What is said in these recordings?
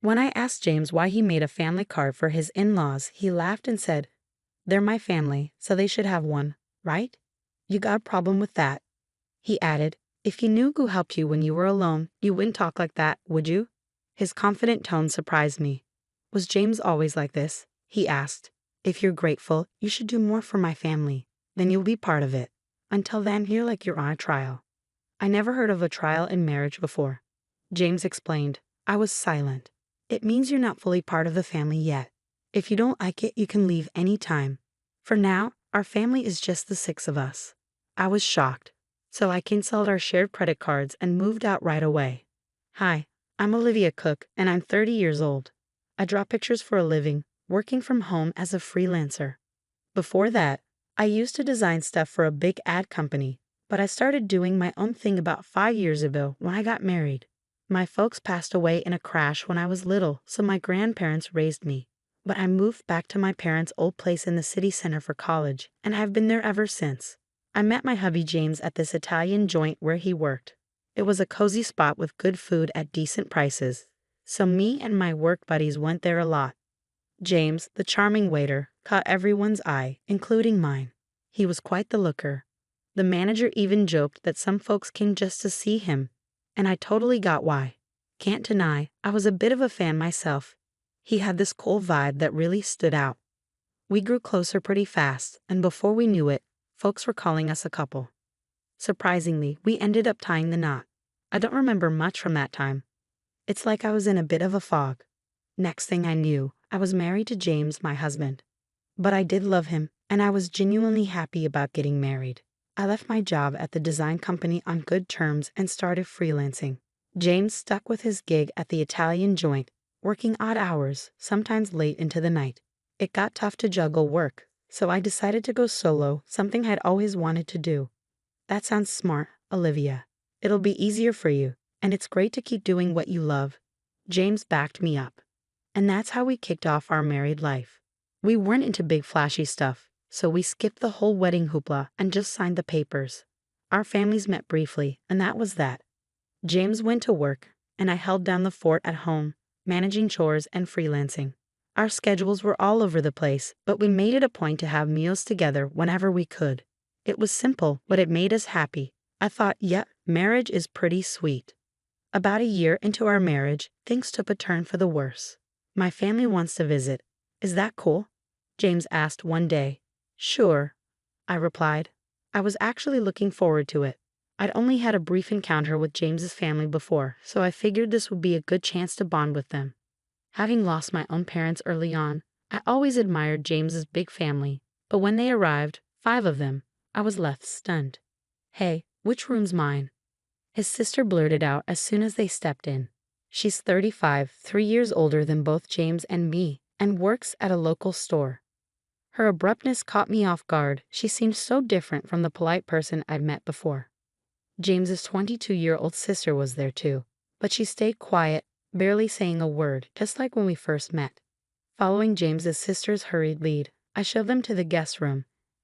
When I asked James why he made a family card for his in-laws, he laughed and said, "They're my family, so they should have one, right? You got a problem with that?" He added, "If you knew who helped you when you were alone, you wouldn't talk like that, would you?" His confident tone surprised me. Was James always like this? He asked. "If you're grateful, you should do more for my family. Then you'll be part of it. Until then, you're like you're on a trial." I never heard of a trial in marriage before. James explained. I was silent. "It means you're not fully part of the family yet. If you don't like it, you can leave any time. For now, our family is just the six of us." I was shocked. So I canceled our shared credit cards and moved out right away. "Hi, I'm Olivia Cook, and I'm 30 years old. I draw pictures for a living, working from home as a freelancer. Before that, I used to design stuff for a big ad company, but I started doing my own thing about 5 years ago when I got married. My folks passed away in a crash when I was little, so my grandparents raised me. But I moved back to my parents' old place in the city center for college, and I've been there ever since. I met my hubby James at this Italian joint where he worked. It was a cozy spot with good food at decent prices, so me and my work buddies went there a lot. James, the charming waiter, caught everyone's eye, including mine. He was quite the looker. The manager even joked that some folks came just to see him, and I totally got why. Can't deny, I was a bit of a fan myself. He had this cool vibe that really stood out. We grew closer pretty fast, and before we knew it, folks were calling us a couple. Surprisingly, we ended up tying the knot. I don't remember much from that time. It's like I was in a bit of a fog. Next thing I knew, I was married to James, my husband. But I did love him, and I was genuinely happy about getting married. I left my job at the design company on good terms and started freelancing. James stuck with his gig at the Italian joint, working odd hours, sometimes late into the night. It got tough to juggle work, so I decided to go solo, something I'd always wanted to do. That sounds smart, Olivia. It'll be easier for you, and it's great to keep doing what you love. James backed me up. And that's how we kicked off our married life. We weren't into big flashy stuff, so we skipped the whole wedding hoopla and just signed the papers. Our families met briefly, and that was that. James went to work, and I held down the fort at home, managing chores and freelancing. Our schedules were all over the place, but we made it a point to have meals together whenever we could. It was simple, but it made us happy. I thought, yep, marriage is pretty sweet. About a year into our marriage, things took a turn for the worse. My family wants to visit. Is that cool? James asked one day. Sure, I replied. I was actually looking forward to it. I'd only had a brief encounter with James's family before, so I figured this would be a good chance to bond with them. Having lost my own parents early on, I always admired James's big family, but when they arrived, 5 of them, I was left stunned. Hey, which room's mine? His sister blurted out as soon as they stepped in. She's 35, 3 years older than both James and me, and works at a local store. Her abruptness caught me off guard. She seemed so different from the polite person I'd met before. James's 22-year-old sister was there too, but she stayed quiet, barely saying a word, just like when we first met. Following James's sister's hurried lead, I showed them to the guest room,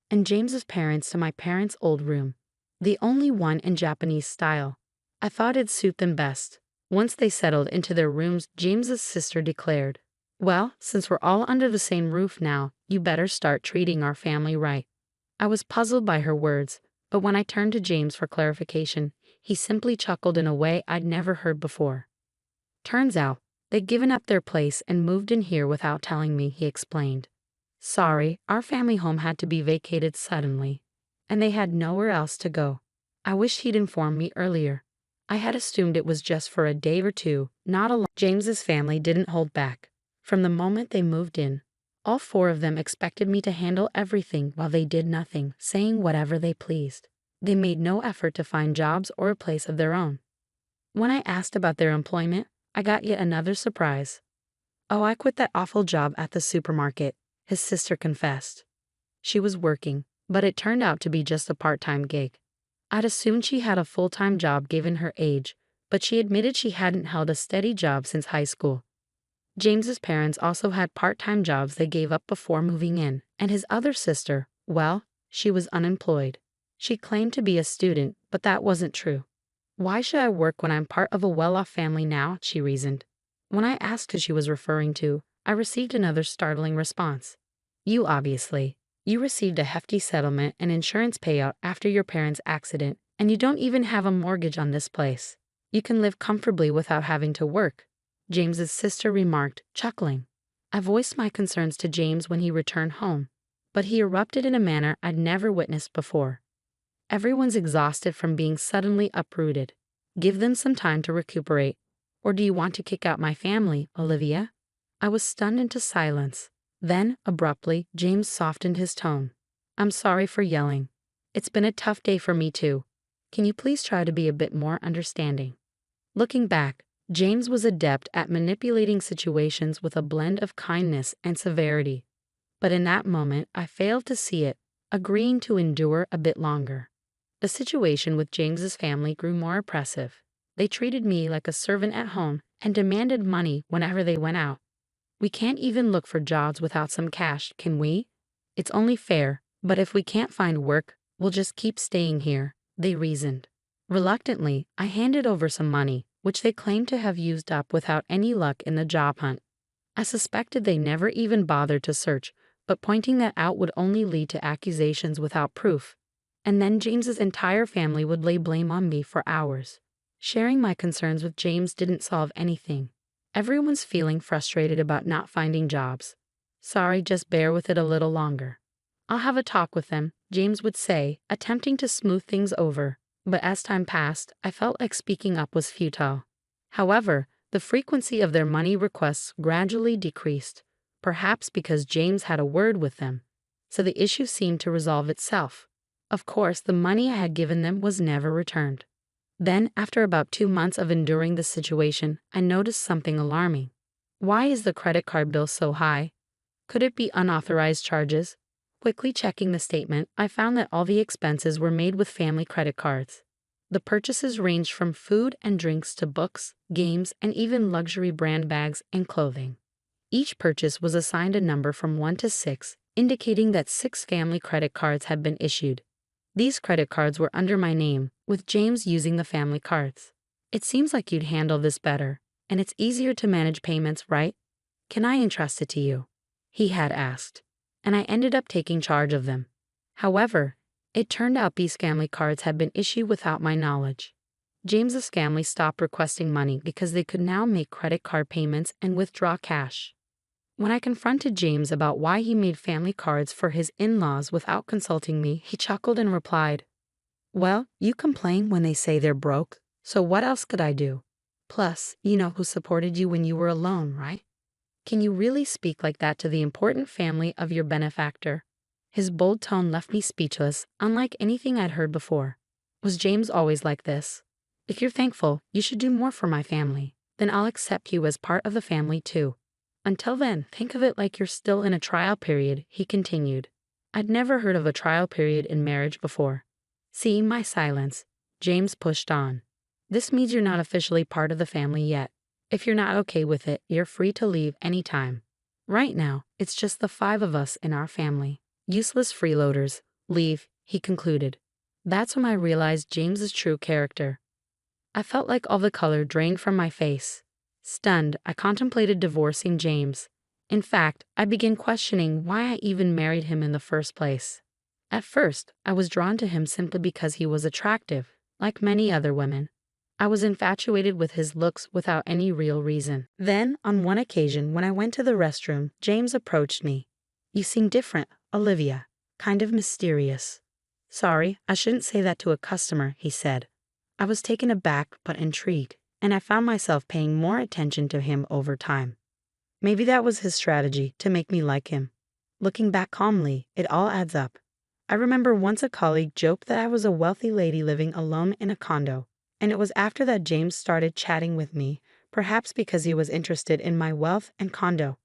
and James's parents to my parents' old room, the only one in Japanese style. I thought it'd suit them best. Once they settled into their rooms, James's sister declared, "Well, since we're all under the same roof now, you better start treating our family right." I was puzzled by her words, but when I turned to James for clarification, he simply chuckled in a way I'd never heard before. Turns out, they'd given up their place and moved in here without telling me, he explained. Sorry, our family home had to be vacated suddenly, and they had nowhere else to go. I wish he'd informed me earlier. I had assumed it was just for a day or two, not a long. James's family didn't hold back. From the moment they moved in, all 4 of them expected me to handle everything while they did nothing, saying whatever they pleased. They made no effort to find jobs or a place of their own. When I asked about their employment, I got yet another surprise. "Oh, I quit that awful job at the supermarket," his sister confessed. She was working, but it turned out to be just a part-time gig. I'd assumed she had a full-time job given her age, but she admitted she hadn't held a steady job since high school. James's parents also had part-time jobs they gave up before moving in, and his other sister, well, she was unemployed. She claimed to be a student, but that wasn't true. "Why should I work when I'm part of a well-off family now?" she reasoned. When I asked who she was referring to, I received another startling response. You obviously. You received a hefty settlement and insurance payout after your parents' accident, and you don't even have a mortgage on this place. You can live comfortably without having to work, James's sister remarked, chuckling. I voiced my concerns to James when he returned home, but he erupted in a manner I'd never witnessed before. Everyone's exhausted from being suddenly uprooted. Give them some time to recuperate. Or do you want to kick out my family, Olivia? I was stunned into silence. Then, abruptly, James softened his tone. I'm sorry for yelling. It's been a tough day for me too. Can you please try to be a bit more understanding? Looking back, James was adept at manipulating situations with a blend of kindness and severity. But in that moment, I failed to see it, agreeing to endure a bit longer. The situation with James's family grew more oppressive. They treated me like a servant at home and demanded money whenever they went out. We can't even look for jobs without some cash, can we? It's only fair, but if we can't find work, we'll just keep staying here, they reasoned. Reluctantly, I handed over some money, which they claimed to have used up without any luck in the job hunt. I suspected they never even bothered to search, but pointing that out would only lead to accusations without proof. And then James's entire family would lay blame on me for hours. Sharing my concerns with James didn't solve anything. Everyone's feeling frustrated about not finding jobs. Sorry, just bear with it a little longer. I'll have a talk with them, James would say, attempting to smooth things over. But as time passed, I felt like speaking up was futile. However, the frequency of their money requests gradually decreased, perhaps because James had a word with them. So the issue seemed to resolve itself. Of course, the money I had given them was never returned. Then, after about 2 months of enduring the situation, I noticed something alarming. Why is the credit card bill so high? Could it be unauthorized charges? Quickly checking the statement, I found that all the expenses were made with family credit cards. The purchases ranged from food and drinks to books, games, and even luxury brand bags and clothing. Each purchase was assigned a number from 1 to 6, indicating that 6 family credit cards had been issued. These credit cards were under my name, with James using the family cards. It seems like you'd handle this better, and it's easier to manage payments, right? Can I entrust it to you? He had asked, and I ended up taking charge of them. However, it turned out these family cards had been issued without my knowledge. James's family stopped requesting money because they could now make credit card payments and withdraw cash. When I confronted James about why he made family cards for his in-laws without consulting me, he chuckled and replied, well, you complain when they say they're broke, so what else could I do? Plus, you know who supported you when you were alone, right? Can you really speak like that to the important family of your benefactor? His bold tone left me speechless, unlike anything I'd heard before. Was James always like this? If you're thankful, you should do more for my family. Then I'll accept you as part of the family too. Until then, think of it like you're still in a trial period, he continued. I'd never heard of a trial period in marriage before. Seeing my silence, James pushed on. This means you're not officially part of the family yet. If you're not okay with it, you're free to leave anytime. Right now, it's just the 5 of us in our family. Useless freeloaders. Leave, he concluded. That's when I realized James's true character. I felt like all the color drained from my face. Stunned, I contemplated divorcing James. In fact, I began questioning why I even married him in the first place. At first, I was drawn to him simply because he was attractive, like many other women. I was infatuated with his looks without any real reason. Then, on one occasion when I went to the restroom, James approached me. You seem different, Olivia. Kind of mysterious. Sorry, I shouldn't say that to a customer, he said. I was taken aback but intrigued, and I found myself paying more attention to him over time. Maybe that was his strategy to make me like him. Looking back calmly, it all adds up. I remember once a colleague joked that I was a wealthy lady living alone in a condo, and it was after that James started chatting with me, perhaps because he was interested in my wealth and condo.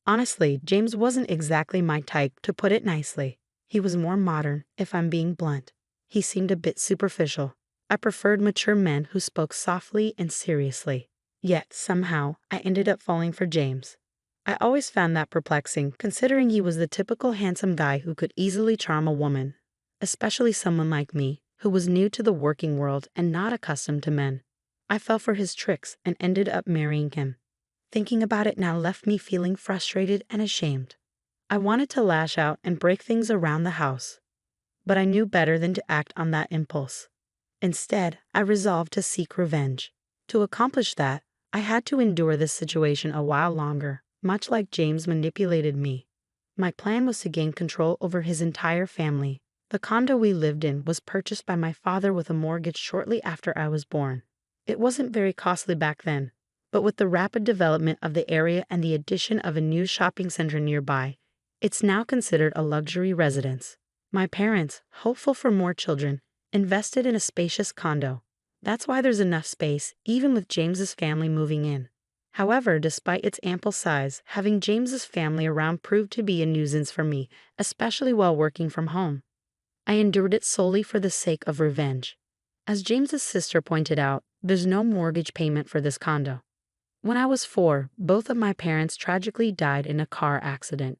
Honestly, James wasn't exactly my type, to put it nicely. He was more modern, if I'm being blunt. He seemed a bit superficial. I preferred mature men who spoke softly and seriously. Yet, somehow, I ended up falling for James. I always found that perplexing, considering he was the typical handsome guy who could easily charm a woman, especially someone like me, who was new to the working world and not accustomed to men. I fell for his tricks and ended up marrying him. Thinking about it now left me feeling frustrated and ashamed. I wanted to lash out and break things around the house, but I knew better than to act on that impulse. Instead, I resolved to seek revenge. To accomplish that, I had to endure this situation a while longer, much like James manipulated me. My plan was to gain control over his entire family. The condo we lived in was purchased by my father with a mortgage shortly after I was born. It wasn't very costly back then, but with the rapid development of the area and the addition of a new shopping center nearby, it's now considered a luxury residence. My parents, hopeful for more children, invested in a spacious condo. That's why there's enough space, even with James's family moving in. However, despite its ample size, having James's family around proved to be a nuisance for me, especially while working from home. I endured it solely for the sake of revenge. As James's sister pointed out, there's no mortgage payment for this condo. When I was 4, both of my parents tragically died in a car accident.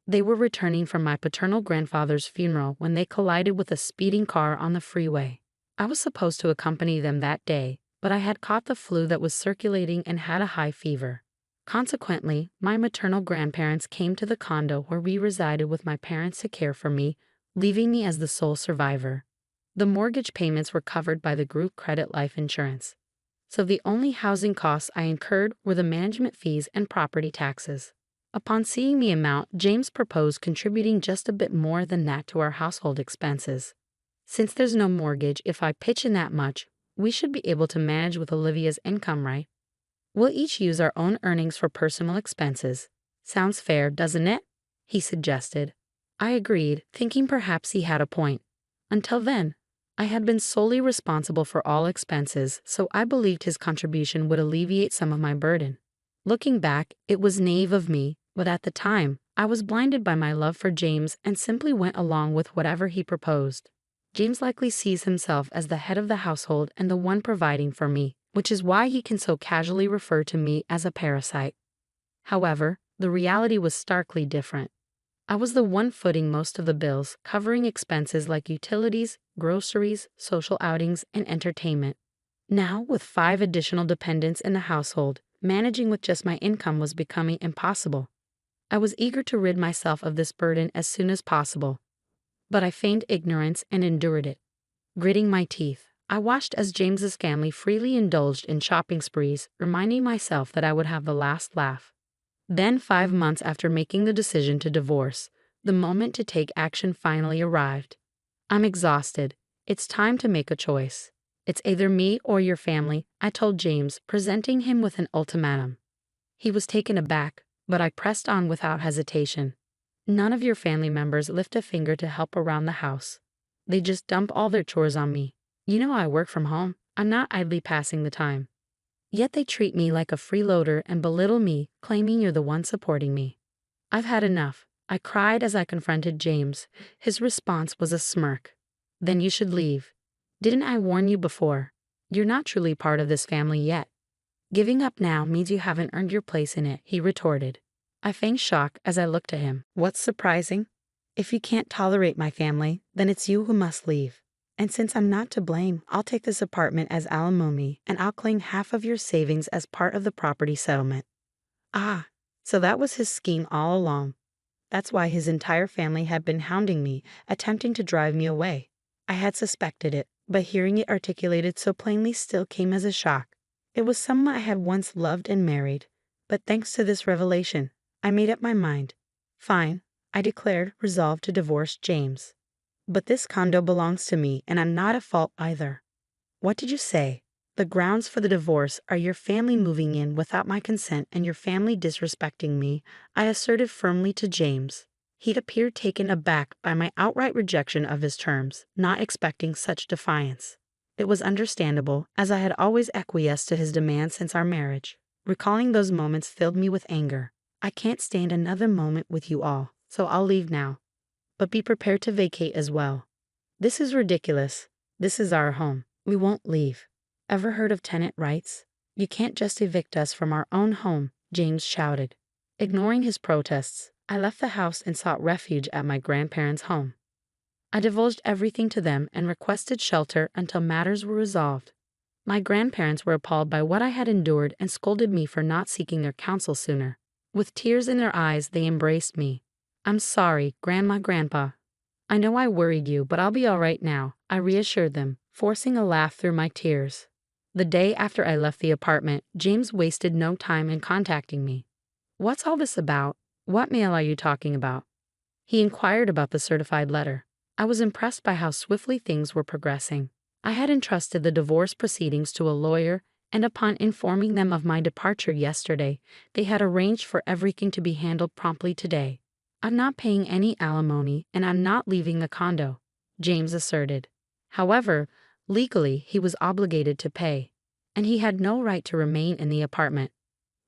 They were returning from my paternal grandfather's funeral when they collided with a speeding car on the freeway. I was supposed to accompany them that day, but I had caught the flu that was circulating and had a high fever. Consequently, my maternal grandparents came to the condo where we resided with my parents to care for me, leaving me as the sole survivor. The mortgage payments were covered by the group credit life insurance, so the only housing costs I incurred were the management fees and property taxes. Upon seeing the amount, James proposed contributing just a bit more than that to our household expenses. Since there's no mortgage, if I pitch in that much, we should be able to manage with Olivia's income, right? We'll each use our own earnings for personal expenses. Sounds fair, doesn't it? He suggested. I agreed, thinking perhaps he had a point. Until then, I had been solely responsible for all expenses, so I believed his contribution would alleviate some of my burden. Looking back, it was naive of me, but at the time, I was blinded by my love for James and simply went along with whatever he proposed. James likely sees himself as the head of the household and the one providing for me, which is why he can so casually refer to me as a parasite. However, the reality was starkly different. I was the one footing most of the bills, covering expenses like utilities, groceries, social outings, and entertainment. Now, with 5 additional dependents in the household, managing with just my income was becoming impossible. I was eager to rid myself of this burden as soon as possible, but I feigned ignorance and endured it. Gritting my teeth, I watched as James's family freely indulged in shopping sprees, reminding myself that I would have the last laugh. Then, 5 months after making the decision to divorce, the moment to take action finally arrived. I'm exhausted. It's time to make a choice. It's either me or your family, I told James, presenting him with an ultimatum. He was taken aback, but I pressed on without hesitation. None of your family members lift a finger to help around the house. They just dump all their chores on me. You know I work from home. I'm not idly passing the time. Yet they treat me like a freeloader and belittle me, claiming you're the one supporting me. I've had enough. I cried as I confronted James. His response was a smirk. Then you should leave. Didn't I warn you before? You're not truly part of this family yet. Giving up now means you haven't earned your place in it, he retorted. I feigned shock as I looked at him. What's surprising? If you can't tolerate my family, then it's you who must leave. And since I'm not to blame, I'll take this apartment as alimony and I'll claim half of your savings as part of the property settlement. Ah, so that was his scheme all along. That's why his entire family had been hounding me, attempting to drive me away. I had suspected it, but hearing it articulated so plainly still came as a shock. It was someone I had once loved and married, but thanks to this revelation, I made up my mind. Fine, I declared, resolved to divorce James. But this condo belongs to me, and I'm not at fault either. What did you say? The grounds for the divorce are your family moving in without my consent and your family disrespecting me, I asserted firmly to James. He'd appeared taken aback by my outright rejection of his terms, not expecting such defiance. It was understandable, as I had always acquiesced to his demands since our marriage. Recalling those moments filled me with anger. I can't stand another moment with you all, so I'll leave now. But be prepared to vacate as well. This is ridiculous. This is our home. We won't leave. Ever heard of tenant rights? You can't just evict us from our own home, James shouted. Ignoring his protests, I left the house and sought refuge at my grandparents' home. I divulged everything to them and requested shelter until matters were resolved. My grandparents were appalled by what I had endured and scolded me for not seeking their counsel sooner. With tears in their eyes, they embraced me. "I'm sorry, Grandma, Grandpa. I know I worried you, but I'll be all right now," I reassured them, forcing a laugh through my tears. The day after I left the apartment, James wasted no time in contacting me. "What's all this about? What mail are you talking about?" He inquired about the certified letter. I was impressed by how swiftly things were progressing. I had entrusted the divorce proceedings to a lawyer, and upon informing them of my departure yesterday, they had arranged for everything to be handled promptly today. "I'm not paying any alimony, and I'm not leaving the condo," James asserted. However, legally he was obligated to pay, and he had no right to remain in the apartment.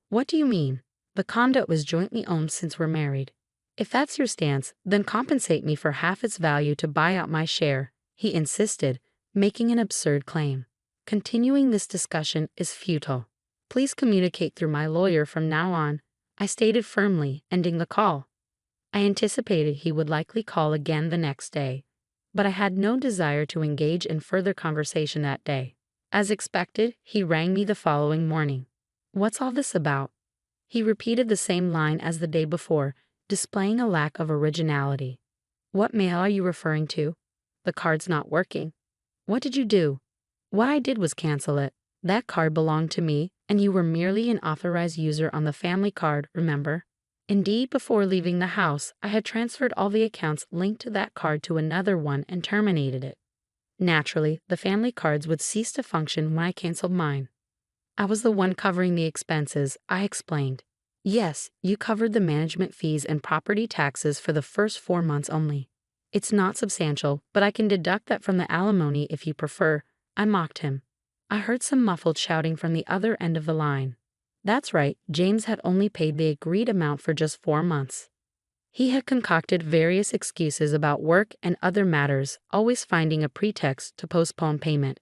"What do you mean? The condo is jointly owned since we're married. If that's your stance, then compensate me for half its value to buy out my share," he insisted, making an absurd claim. "Continuing this discussion is futile. Please communicate through my lawyer from now on," I stated firmly, ending the call. I anticipated he would likely call again the next day, but I had no desire to engage in further conversation that day. As expected, he rang me the following morning. "What's all this about?" He repeated the same line as the day before, displaying a lack of originality. "What mail are you referring to? The card's not working." "What did you do?" "What I did was cancel it. That card belonged to me, and you were merely an authorized user on the family card, remember?" Indeed, before leaving the house, I had transferred all the accounts linked to that card to another one and terminated it. Naturally, the family cards would cease to function when I canceled mine. "I was the one covering the expenses," I explained. "Yes, you covered the management fees and property taxes for the first 4 months only. It's not substantial, but I can deduct that from the alimony if you prefer," I mocked him. I heard some muffled shouting from the other end of the line. That's right, James had only paid the agreed amount for just 4 months. He had concocted various excuses about work and other matters, always finding a pretext to postpone payment.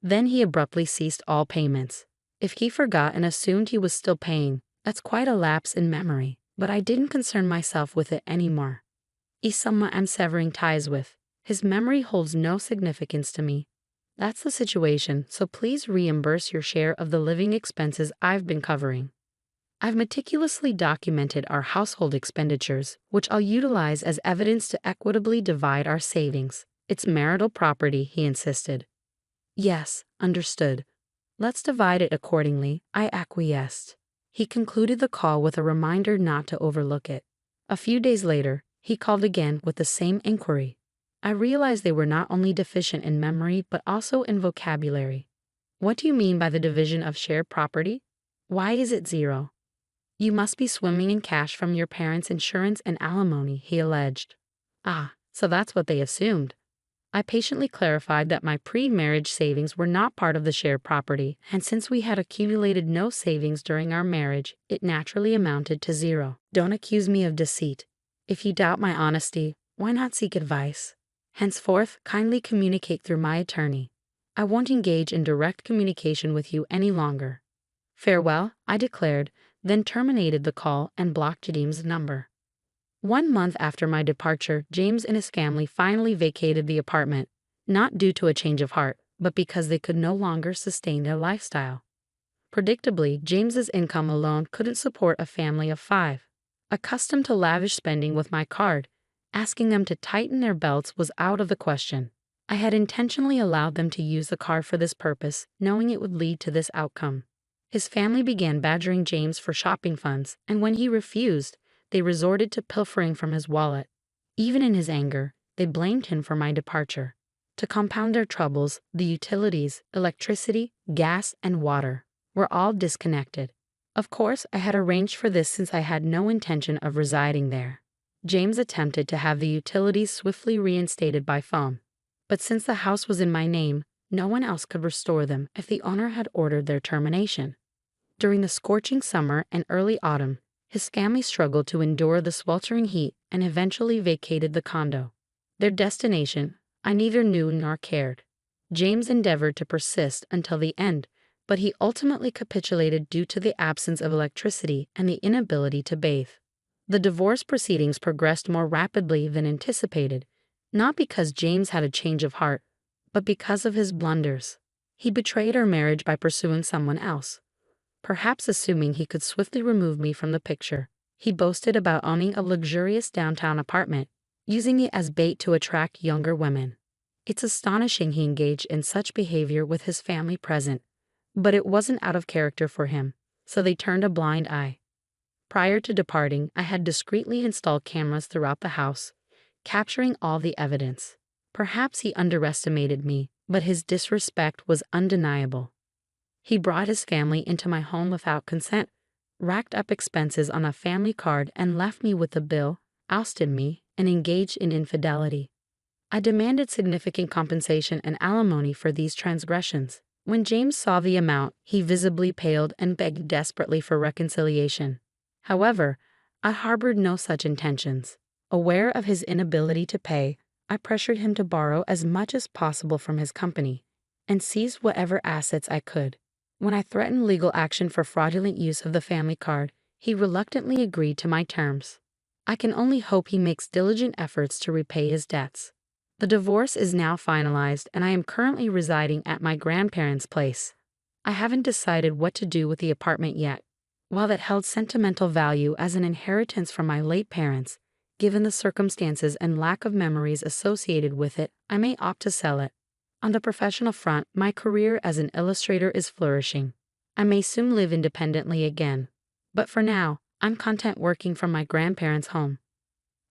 Then he abruptly ceased all payments. If he forgot and assumed he was still paying, that's quite a lapse in memory, but I didn't concern myself with it anymore. He's someone I'm severing ties with. His memory holds no significance to me. That's the situation, so please reimburse your share of the living expenses I've been covering. I've meticulously documented our household expenditures, which I'll utilize as evidence to equitably divide our savings. It's marital property, he insisted. "Yes, understood. Let's divide it accordingly," I acquiesced. He concluded the call with a reminder not to overlook it. A few days later, he called again with the same inquiry. I realized they were not only deficient in memory but also in vocabulary. "What do you mean by the division of shared property? Why is it 0? You must be swimming in cash from your parents' insurance and alimony," he alleged. "Ah, so that's what they assumed." I patiently clarified that my pre-marriage savings were not part of the shared property, and since we had accumulated no savings during our marriage, it naturally amounted to 0. "Don't accuse me of deceit. If you doubt my honesty, why not seek advice? Henceforth, kindly communicate through my attorney. I won't engage in direct communication with you any longer. Farewell," I declared, then terminated the call and blocked James' number. 1 month after my departure, James and his family finally vacated the apartment, not due to a change of heart, but because they could no longer sustain their lifestyle. Predictably, James's income alone couldn't support a family of 5. Accustomed to lavish spending with my card, asking them to tighten their belts was out of the question. I had intentionally allowed them to use the card for this purpose, knowing it would lead to this outcome. His family began badgering James for shopping funds, and when he refused, they resorted to pilfering from his wallet. Even in his anger, they blamed him for my departure. To compound their troubles, the utilities, electricity, gas, and water were all disconnected. Of course, I had arranged for this since I had no intention of residing there. James attempted to have the utilities swiftly reinstated by phone, but since the house was in my name, no one else could restore them if the owner had ordered their termination. During the scorching summer and early autumn, his family struggled to endure the sweltering heat and eventually vacated the condo. Their destination, I neither knew nor cared. James endeavored to persist until the end, but he ultimately capitulated due to the absence of electricity and the inability to bathe. The divorce proceedings progressed more rapidly than anticipated, not because James had a change of heart, but because of his blunders. He betrayed our marriage by pursuing someone else, perhaps assuming he could swiftly remove me from the picture. He boasted about owning a luxurious downtown apartment, using it as bait to attract younger women. It's astonishing he engaged in such behavior with his family present, but it wasn't out of character for him, so they turned a blind eye. Prior to departing, I had discreetly installed cameras throughout the house, capturing all the evidence. Perhaps he underestimated me, but his disrespect was undeniable. He brought his family into my home without consent, racked up expenses on a family card and left me with a bill, ousted me, and engaged in infidelity. I demanded significant compensation and alimony for these transgressions. When James saw the amount, he visibly paled and begged desperately for reconciliation. However, I harbored no such intentions. Aware of his inability to pay, I pressured him to borrow as much as possible from his company and seized whatever assets I could. When I threatened legal action for fraudulent use of the family card, he reluctantly agreed to my terms. I can only hope he makes diligent efforts to repay his debts. The divorce is now finalized and I am currently residing at my grandparents' place. I haven't decided what to do with the apartment yet. While it held sentimental value as an inheritance from my late parents, given the circumstances and lack of memories associated with it, I may opt to sell it. On the professional front, my career as an illustrator is flourishing. I may soon live independently again. But for now, I'm content working from my grandparents' home.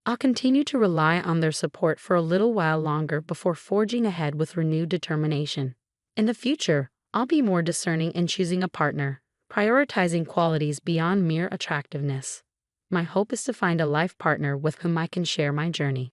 I'll continue to rely on their support for a little while longer before forging ahead with renewed determination. In the future, I'll be more discerning in choosing a partner, prioritizing qualities beyond mere attractiveness. My hope is to find a life partner with whom I can share my journey.